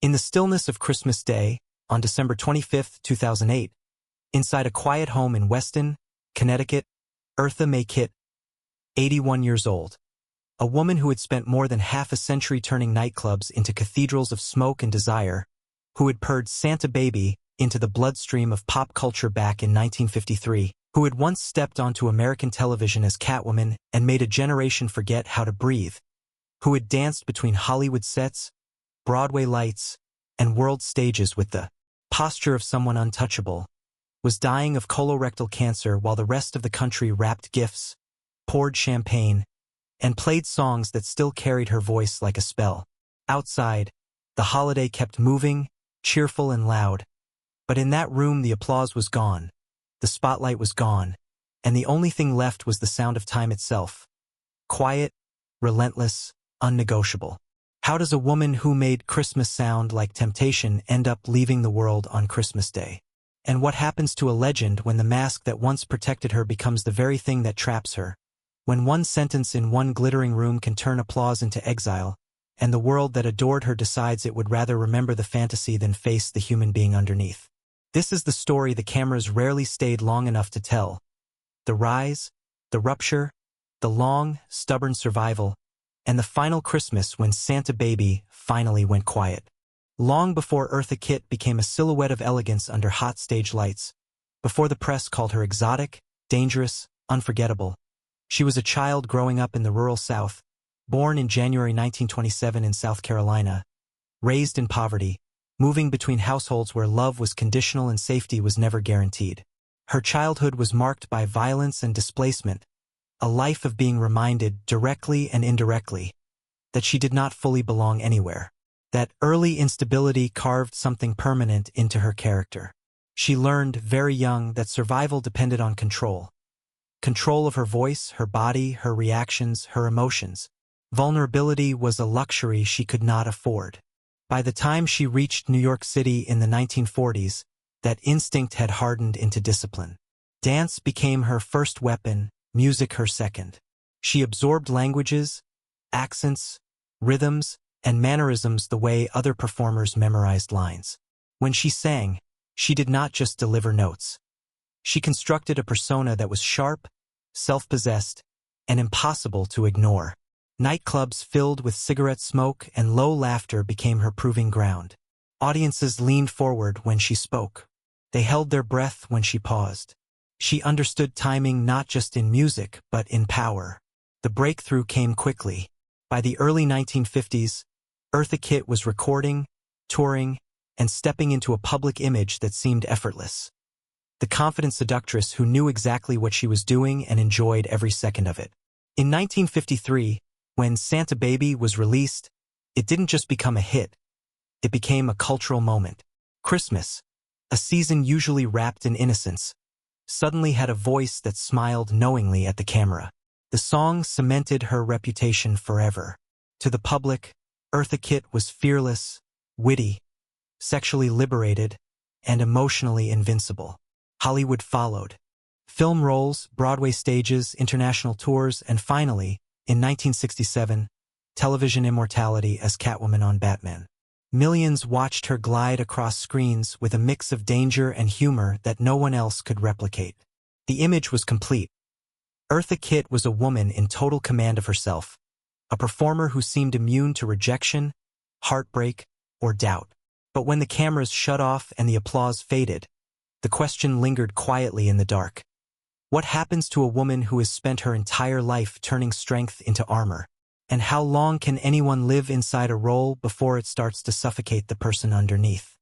In the stillness of Christmas Day, on December 25, 2008, inside a quiet home in Weston, Connecticut, Eartha Kitt, 81 years old, a woman who had spent more than half a century turning nightclubs into cathedrals of smoke and desire, who had purred Santa Baby into the bloodstream of pop culture back in 1953, who had once stepped onto American television as Catwoman and made a generation forget how to breathe, who had danced between Hollywood sets, Broadway lights, and world stages with the posture of someone untouchable, was dying of colorectal cancer while the rest of the country wrapped gifts, poured champagne, and played songs that still carried her voice like a spell. Outside, the holiday kept moving, cheerful and loud, but in that room the applause was gone, the spotlight was gone, and the only thing left was the sound of time itself. Quiet, relentless, unnegotiable. How does a woman who made Christmas sound like temptation end up leaving the world on Christmas Day? And what happens to a legend when the mask that once protected her becomes the very thing that traps her? When one sentence in one glittering room can turn applause into exile, and the world that adored her decides it would rather remember the fantasy than face the human being underneath. This is the story the cameras rarely stayed long enough to tell. The rise, the rupture, the long, stubborn survival, and the final Christmas when Santa Baby finally went quiet. Long before Eartha Kitt became a silhouette of elegance under hot stage lights, before the press called her exotic, dangerous, unforgettable, she was a child growing up in the rural South, born in January 1927 in South Carolina, raised in poverty, moving between households where love was conditional and safety was never guaranteed. Her childhood was marked by violence and displacement, a life of being reminded, directly and indirectly, that she did not fully belong anywhere. That early instability carved something permanent into her character. She learned, very young, that survival depended on control. Control of her voice, her body, her reactions, her emotions. Vulnerability was a luxury she could not afford. By the time she reached New York City in the 1940s, that instinct had hardened into discipline. Dance became her first weapon, music her second. She absorbed languages, accents, rhythms, and mannerisms the way other performers memorized lines. When she sang, she did not just deliver notes. She constructed a persona that was sharp, self-possessed, and impossible to ignore. Nightclubs filled with cigarette smoke and low laughter became her proving ground. Audiences leaned forward when she spoke. They held their breath when she paused. She understood timing not just in music, but in power. The breakthrough came quickly. By the early 1950s, Eartha Kitt was recording, touring, and stepping into a public image that seemed effortless. The confident seductress who knew exactly what she was doing and enjoyed every second of it. In 1953, when Santa Baby was released, it didn't just become a hit. It became a cultural moment. Christmas, a season usually wrapped in innocence, suddenly had a voice that smiled knowingly at the camera. The song cemented her reputation forever. To the public, Eartha Kitt was fearless, witty, sexually liberated, and emotionally invincible. Hollywood followed. Film roles, Broadway stages, international tours, and finally, in 1967, television immortality as Catwoman on Batman. Millions watched her glide across screens with a mix of danger and humor that no one else could replicate. The image was complete. Eartha Kitt was a woman in total command of herself, a performer who seemed immune to rejection, heartbreak, or doubt. But when the cameras shut off and the applause faded, the question lingered quietly in the dark. What happens to a woman who has spent her entire life turning strength into armor? And how long can anyone live inside a role before it starts to suffocate the person underneath?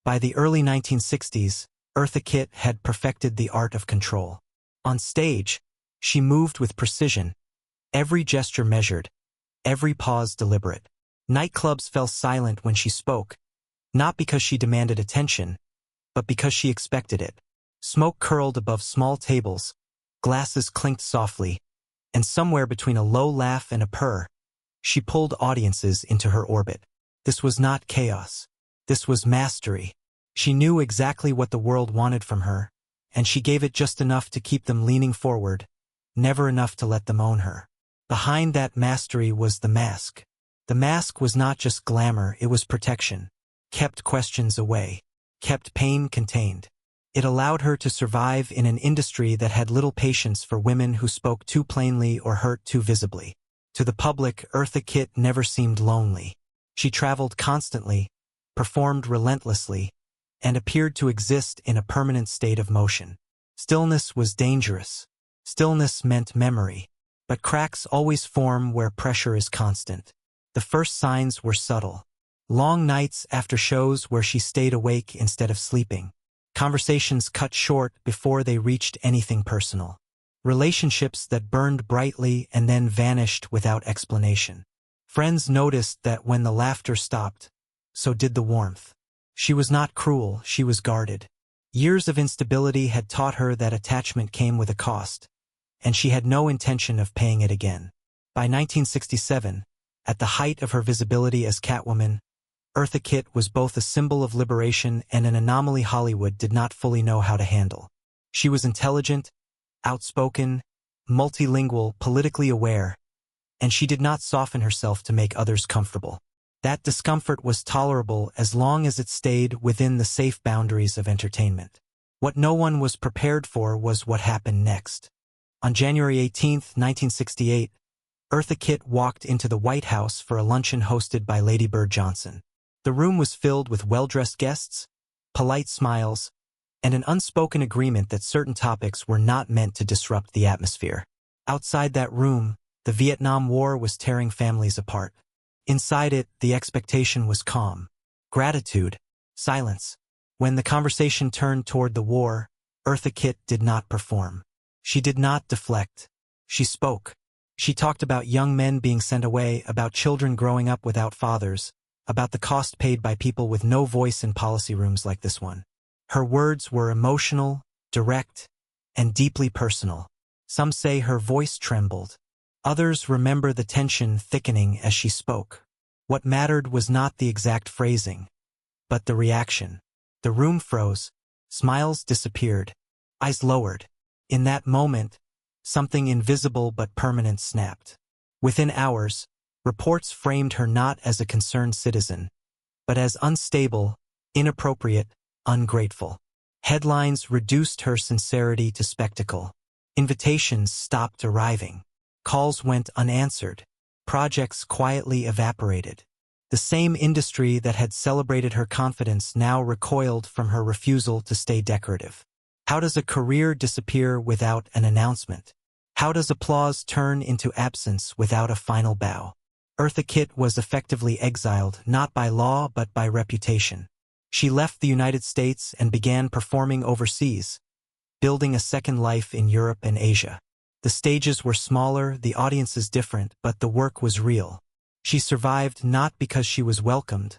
By the early 1960s, Eartha Kitt had perfected the art of control. On stage, she moved with precision, every gesture measured, every pause deliberate. Nightclubs fell silent when she spoke, not because she demanded attention, but because she expected it. Smoke curled above small tables, glasses clinked softly, and somewhere between a low laugh and a purr, she pulled audiences into her orbit. This was not chaos. This was mastery. She knew exactly what the world wanted from her, and she gave it just enough to keep them leaning forward, never enough to let them own her. Behind that mastery was the mask. The mask was not just glamour, it was protection. kept questions away, kept pain contained. It allowed her to survive in an industry that had little patience for women who spoke too plainly or hurt too visibly. To the public, Eartha Kitt never seemed lonely. She traveled constantly, performed relentlessly, and appeared to exist in a permanent state of motion. Stillness was dangerous. Stillness meant memory. But cracks always form where pressure is constant. The first signs were subtle. Long nights after shows where she stayed awake instead of sleeping. Conversations cut short before they reached anything personal. Relationships that burned brightly and then vanished without explanation. Friends noticed that when the laughter stopped, so did the warmth. She was not cruel, she was guarded. Years of instability had taught her that attachment came with a cost, and she had no intention of paying it again. By 1967, at the height of her visibility as Catwoman, Eartha Kitt was both a symbol of liberation and an anomaly Hollywood did not fully know how to handle. She was intelligent, outspoken, multilingual, politically aware, and she did not soften herself to make others comfortable. That discomfort was tolerable as long as it stayed within the safe boundaries of entertainment. What no one was prepared for was what happened next. On January 18, 1968, Eartha Kitt walked into the White House for a luncheon hosted by Lady Bird Johnson. The room was filled with well-dressed guests, polite smiles, and an unspoken agreement that certain topics were not meant to disrupt the atmosphere. Outside that room, the Vietnam War was tearing families apart. Inside it, the expectation was calm, gratitude, silence. When the conversation turned toward the war, Eartha Kitt did not perform. She did not deflect. She spoke. She talked about young men being sent away, about children growing up without fathers, about the cost paid by people with no voice in policy rooms like this one. Her words were emotional, direct, and deeply personal. Some say her voice trembled. Others remember the tension thickening as she spoke. What mattered was not the exact phrasing, but the reaction. The room froze. Smiles disappeared. Eyes lowered. In that moment, something invisible but permanent snapped. Within hours, reports framed her not as a concerned citizen, but as unstable, inappropriate, ungrateful. Headlines reduced her sincerity to spectacle. Invitations stopped arriving. Calls went unanswered. Projects quietly evaporated. The same industry that had celebrated her confidence now recoiled from her refusal to stay decorative. How does a career disappear without an announcement? How does applause turn into absence without a final bow? Eartha Kitt was effectively exiled, not by law but by reputation. She left the United States and began performing overseas, building a second life in Europe and Asia. The stages were smaller, the audiences different, but the work was real. She survived not because she was welcomed,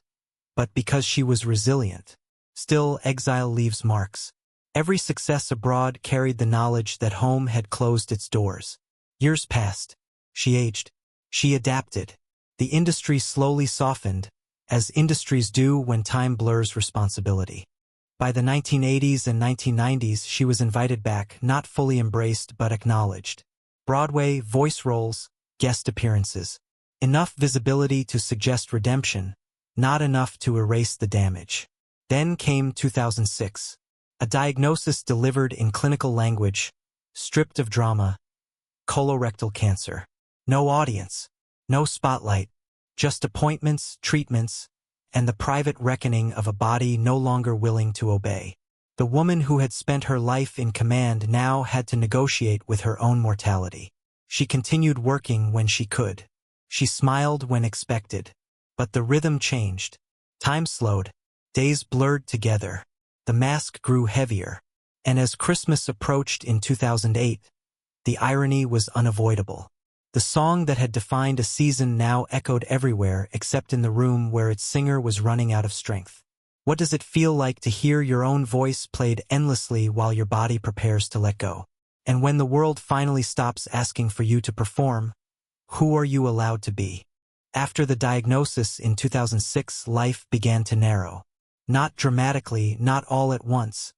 but because she was resilient. Still, exile leaves marks. Every success abroad carried the knowledge that home had closed its doors. Years passed. She aged. She adapted. The industry slowly softened, as industries do when time blurs responsibility. By the 1980s and 1990s, she was invited back, not fully embraced but acknowledged. Broadway, voice roles, guest appearances. Enough visibility to suggest redemption, not enough to erase the damage. Then came 2006. A diagnosis delivered in clinical language, stripped of drama, colorectal cancer. No audience, no spotlight, just appointments, treatments, and the private reckoning of a body no longer willing to obey. The woman who had spent her life in command now had to negotiate with her own mortality. She continued working when she could. She smiled when expected. But the rhythm changed. Time slowed. Days blurred together. The mask grew heavier. And as Christmas approached in 2008, the irony was unavoidable. The song that had defined a season now echoed everywhere except in the room where its singer was running out of strength. What does it feel like to hear your own voice played endlessly while your body prepares to let go? And when the world finally stops asking for you to perform, who are you allowed to be? After the diagnosis in 2006, life began to narrow. Not dramatically, not all at once,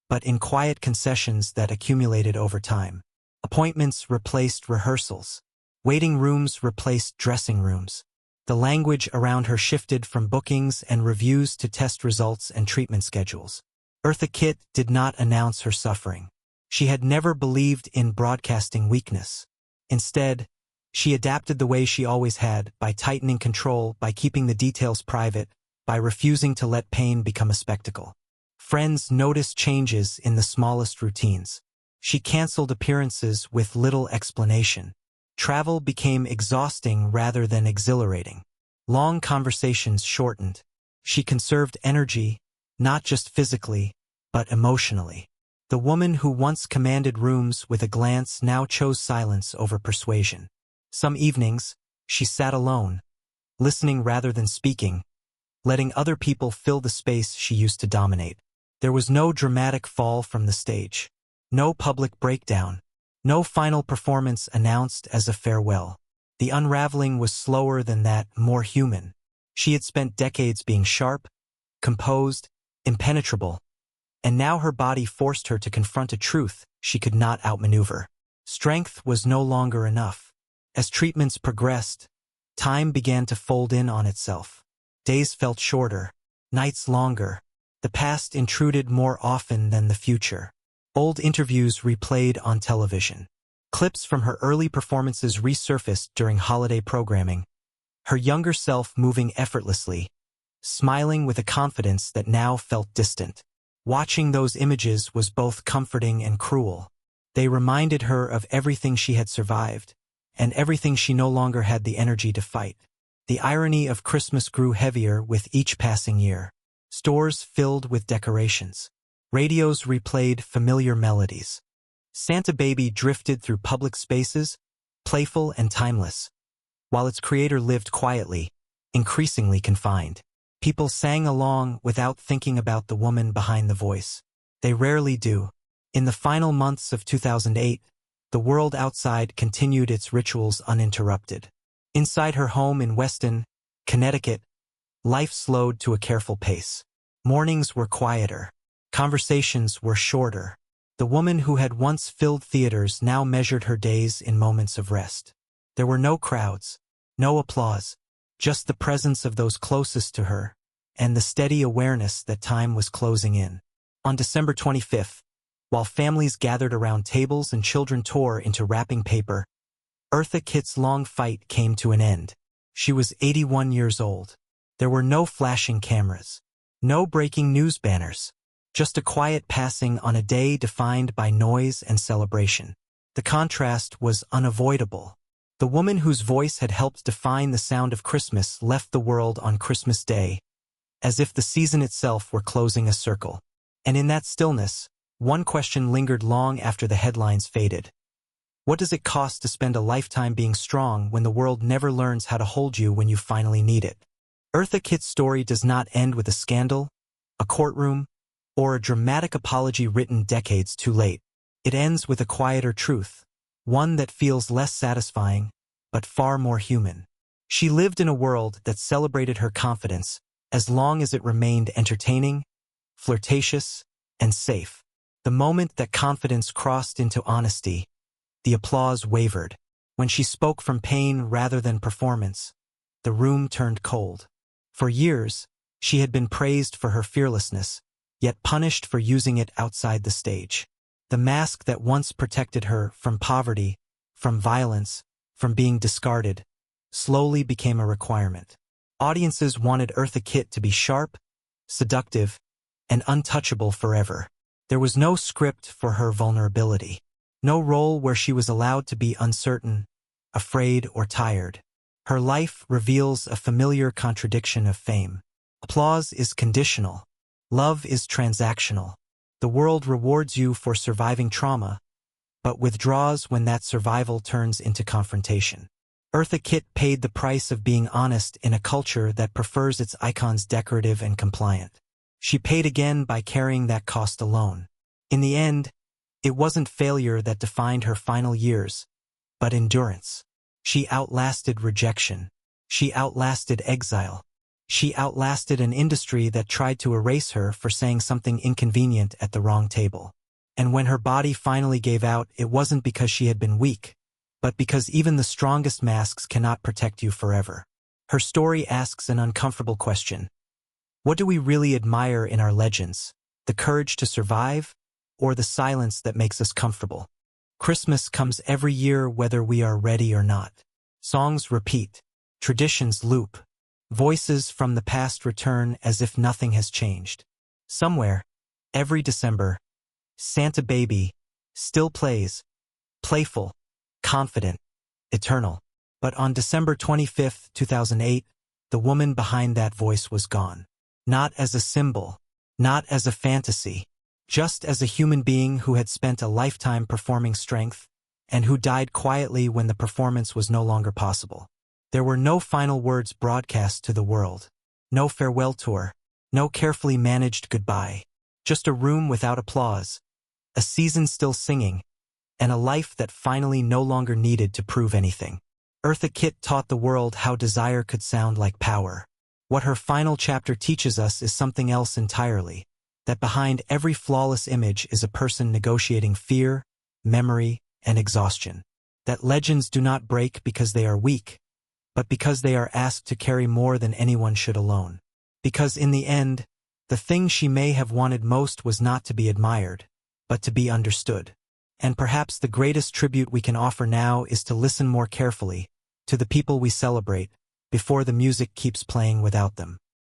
but in quiet concessions that accumulated over time. Appointments replaced rehearsals. Waiting rooms replaced dressing rooms. The language around her shifted from bookings and reviews to test results and treatment schedules. Eartha Kitt did not announce her suffering. She had never believed in broadcasting weakness. Instead, she adapted the way she always had, by tightening control, by keeping the details private, by refusing to let pain become a spectacle. Friends noticed changes in the smallest routines. She canceled appearances with little explanation. Travel became exhausting rather than exhilarating. Long conversations shortened. She conserved energy, not just physically, but emotionally. The woman who once commanded rooms with a glance now chose silence over persuasion. Some evenings, she sat alone, listening rather than speaking, letting other people fill the space she used to dominate. There was no dramatic fall from the stage, no public breakdown, no final performance announced as a farewell. The unraveling was slower than that, more human. She had spent decades being sharp, composed, impenetrable, and now her body forced her to confront a truth she could not outmaneuver. Strength was no longer enough. As treatments progressed, time began to fold in on itself. Days felt shorter, nights longer. The past intruded more often than the future. Old interviews replayed on television. Clips from her early performances resurfaced during holiday programming. Her younger self moving effortlessly, smiling with a confidence that now felt distant. Watching those images was both comforting and cruel. They reminded her of everything she had survived, and everything she no longer had the energy to fight. The irony of Christmas grew heavier with each passing year. Stores filled with decorations. Radios replayed familiar melodies. Santa Baby drifted through public spaces, playful and timeless, while its creator lived quietly, increasingly confined. People sang along without thinking about the woman behind the voice. They rarely do. In the final months of 2008, the world outside continued its rituals uninterrupted. Inside her home in Weston, Connecticut, life slowed to a careful pace. Mornings were quieter. Conversations were shorter. The woman who had once filled theaters now measured her days in moments of rest. There were no crowds, no applause, just the presence of those closest to her, and the steady awareness that time was closing in. On December 25th, while families gathered around tables and children tore into wrapping paper, Eartha Kitt's long fight came to an end. She was 81 years old. There were no flashing cameras, no breaking news banners, just a quiet passing on a day defined by noise and celebration. The contrast was unavoidable. The woman whose voice had helped define the sound of Christmas left the world on Christmas Day, as if the season itself were closing a circle. And in that stillness, one question lingered long after the headlines faded. What does it cost to spend a lifetime being strong when the world never learns how to hold you when you finally need it? Eartha Kitt's story does not end with a scandal, a courtroom, or a dramatic apology written decades too late. It ends with a quieter truth, one that feels less satisfying, but far more human. She lived in a world that celebrated her confidence as long as it remained entertaining, flirtatious, and safe. The moment that confidence crossed into honesty, the applause wavered. When she spoke from pain rather than performance, the room turned cold. For years, she had been praised for her fearlessness, yet punished for using it outside the stage. The mask that once protected her from poverty, from violence, from being discarded, slowly became a requirement. Audiences wanted Eartha Kitt to be sharp, seductive, and untouchable forever. There was no script for her vulnerability, no role where she was allowed to be uncertain, afraid, or tired. Her life reveals a familiar contradiction of fame. Applause is conditional. Love is transactional. The world rewards you for surviving trauma, but withdraws when that survival turns into confrontation. Eartha Kitt paid the price of being honest in a culture that prefers its icons decorative and compliant. She paid again by carrying that cost alone. In the end, it wasn't failure that defined her final years, but endurance. She outlasted rejection. She outlasted exile. She outlasted an industry that tried to erase her for saying something inconvenient at the wrong table. And when her body finally gave out, it wasn't because she had been weak, but because even the strongest masks cannot protect you forever. Her story asks an uncomfortable question. What do we really admire in our legends? The courage to survive, or the silence that makes us comfortable? Christmas comes every year whether we are ready or not. Songs repeat. Traditions loop. Voices from the past return as if nothing has changed. Somewhere, every December, Santa Baby still plays, playful, confident, eternal. But on December 25, 2008, the woman behind that voice was gone. Not as a symbol, not as a fantasy, just as a human being who had spent a lifetime performing strength and who died quietly when the performance was no longer possible. There were no final words broadcast to the world, no farewell tour, no carefully managed goodbye, just a room without applause, a season still singing, and a life that finally no longer needed to prove anything. Eartha Kitt taught the world how desire could sound like power. What her final chapter teaches us is something else entirely, that behind every flawless image is a person negotiating fear, memory, and exhaustion. That legends do not break because they are weak, but because they are asked to carry more than anyone should alone. Because in the end, the thing she may have wanted most was not to be admired, but to be understood. And perhaps the greatest tribute we can offer now is to listen more carefully to the people we celebrate before the music keeps playing without them.